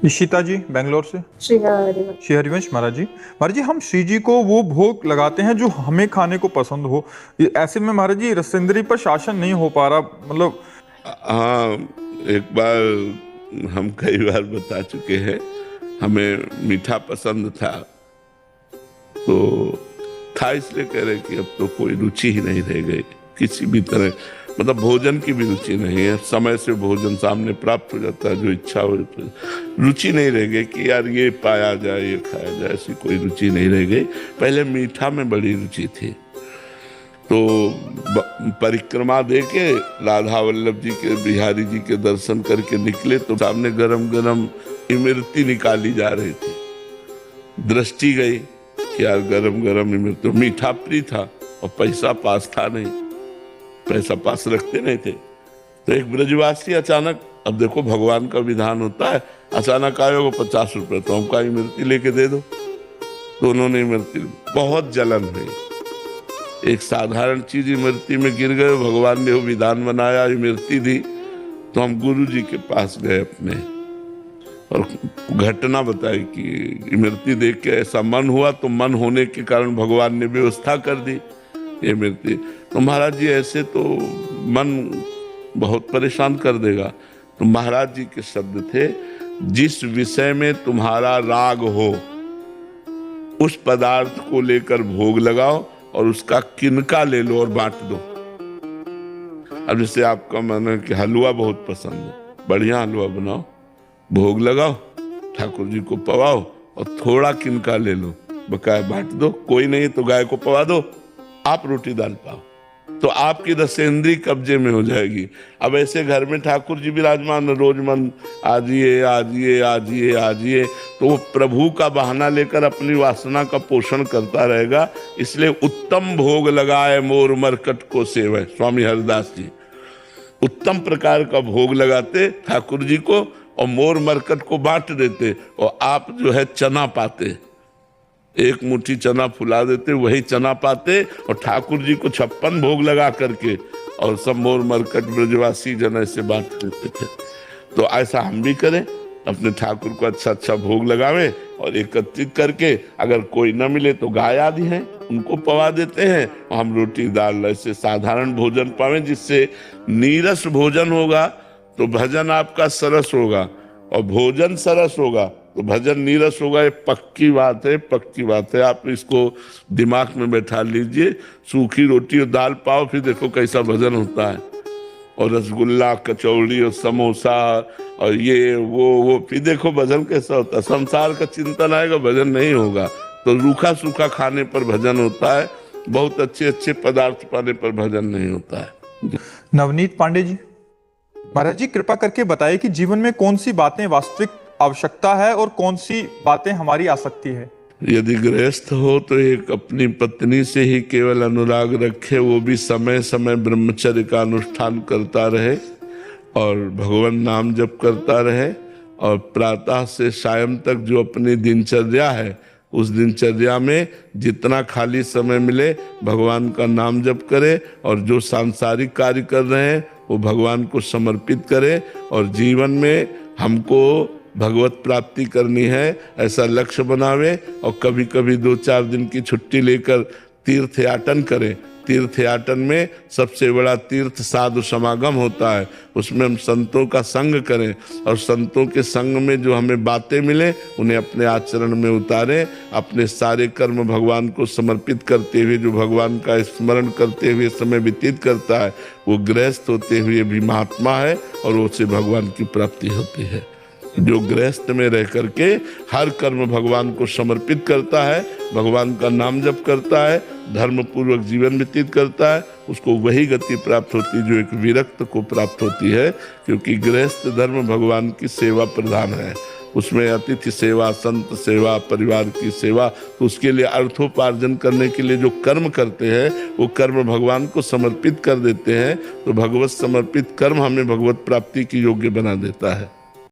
इशिता जी बेंगलोर से। श्री हरिवंश। श्री हरिवंश महाराज जी। महाराज जी, हम श्री जी को वो भोग लगाते हैं जो हमें खाने को पसंद हो। ऐसे में महाराज जी रसेंद्री पर शासन नहीं हो पा रहा, मतलब। हाँ, एक बार हम कई बार बता चुके हैं, हमें मीठा पसंद था, तो था इसलिए कह रहे कि अब तो कोई रुचि ही नहीं रह गई किसी भी तरह, मतलब भोजन की भी रुचि नहीं है। समय से भोजन सामने प्राप्त हो जाता है, जो इच्छा हो, रुचि नहीं रह गई कि यार ये पाया जाए, ये खाया जाए, ऐसी कोई रुचि नहीं रह गई। पहले मीठा में बड़ी रुचि थी, तो परिक्रमा दे के राधा वल्लभ जी के, बिहारी जी के दर्शन करके निकले तो सामने गरम गरम इमरती निकाली जा रही थी। दृष्टि गई कि यार गरम गरम इमरती, तो मीठा प्रिय था और पैसा पास था नहीं, पैसा पास रखते नहीं थे। तो एक ब्रजवासी अचानक, अब देखो भगवान का विधान होता है, अचानक आए वो 50 रुपए, तो हमका इमरती लेके दे दो। तो उन्होंने इमरती, बहुत जलन हुई, एक साधारण चीज इमरती में गिर गए, भगवान ने वो विधान बनाया, इमरती दी। तो हम गुरु जी के पास गए अपने और घटना बताई कि इमरती देख के ऐसा मन हुआ, तो मन होने के कारण भगवान ने व्यवस्था कर दी इमरती। तो महाराज जी ऐसे तो मन बहुत परेशान कर देगा। तो महाराज जी के शब्द थे, जिस विषय में तुम्हारा राग हो उस पदार्थ को लेकर भोग लगाओ और उसका किनका ले लो और बांट दो। अब जैसे आपका मन है कि हलवा बहुत पसंद है, बढ़िया हलवा बनाओ, भोग लगाओ, ठाकुर जी को पवाओ और थोड़ा किनका ले लो, बकाया बांट दो। कोई नहीं तो गाय को पवा दो, आप रोटी दाल पाओ, तो आपकी रसेंद्री कब्जे में हो जाएगी। अब ऐसे घर में ठाकुर जी विराजमान, रोज मन आजिए आजिए आजिए आजिए, तो वो प्रभु का बहाना लेकर अपनी वासना का पोषण करता रहेगा। इसलिए उत्तम भोग लगाए मोर मरकट को सेवै, स्वामी हरिदास जी उत्तम प्रकार का भोग लगाते ठाकुर जी को और मोर मरकट को बांट देते, और आप जो है चना पाते, एक मुट्ठी चना फुला देते, वही चना पाते और ठाकुर जी को 56 भोग लगा करके और सब मोर मरकट ब्रजवासी जन ऐसे बांट देते थे। तो ऐसा हम भी करें, अपने ठाकुर को अच्छा अच्छा भोग लगावें और एकत्रित करके, अगर कोई न मिले तो गाय आदि हैं उनको पवा देते हैं और हम रोटी दाल ऐसे साधारण भोजन पावें, जिससे नीरस भोजन होगा तो भजन आपका सरस होगा, और भोजन सरस होगा तो भजन नीरस होगा। ये पक्की बात है, पक्की बात है, आप इसको दिमाग में बैठा लीजिए। सूखी रोटी और दाल पाओ, फिर देखो कैसा भजन होता है, और रसगुल्ला कचौड़ी और समोसा और ये वो फिर देखो भजन कैसा होता है। संसार का चिंतन आएगा, भजन नहीं होगा। तो रूखा सूखा खाने पर भजन होता है, बहुत अच्छे अच्छे पदार्थ पाने पर भजन नहीं होता है। नवनीत पांडे जी। महाराज जी कृपा करके बताइए कि जीवन में कौन सी बातें वास्तविक आवश्यकता है और कौन सी बातें हमारी आसक्ति है। यदि गृहस्थ हो तो एक अपनी पत्नी से ही केवल अनुराग रखे, वो भी समय समय ब्रह्मचर्य का अनुष्ठान करता रहे और भगवान नाम जप करता रहे, और प्रातः से सायं तक जो अपनी दिनचर्या है उस दिनचर्या में जितना खाली समय मिले भगवान का नाम जप करे, और जो सांसारिक कार्य कर रहे हैं वो भगवान को समर्पित करे, और जीवन में हमको भगवत प्राप्ति करनी है ऐसा लक्ष्य बनावे, और कभी कभी 2-4 दिन की छुट्टी लेकर तीर्थ याटन करें। तीर्थ याटन में सबसे बड़ा तीर्थ साधु समागम होता है, उसमें हम संतों का संग करें, और संतों के संग में जो हमें बातें मिले उन्हें अपने आचरण में उतारें। अपने सारे कर्म भगवान को समर्पित करते हुए, जो भगवान का स्मरण करते हुए समय व्यतीत करता है, वो गृहस्थ होते हुए भी महात्मा है और उससे भगवान की प्राप्ति होती है। जो गृहस्थ में रह करके हर कर्म भगवान को समर्पित करता है, भगवान का नाम जप करता है, धर्म पूर्वक जीवन व्यतीत करता है, उसको वही गति प्राप्त होती है जो एक विरक्त को प्राप्त होती है। क्योंकि गृहस्थ धर्म भगवान की सेवा प्रधान है, उसमें अतिथि सेवा, संत सेवा, परिवार की सेवा। तो उसके लिए अर्थोपार्जन करने के लिए जो कर्म करते हैं वो कर्म भगवान को समर्पित कर देते हैं। तो भगवत समर्पित कर्म हमें भगवत प्राप्ति की योग्य बना देता है।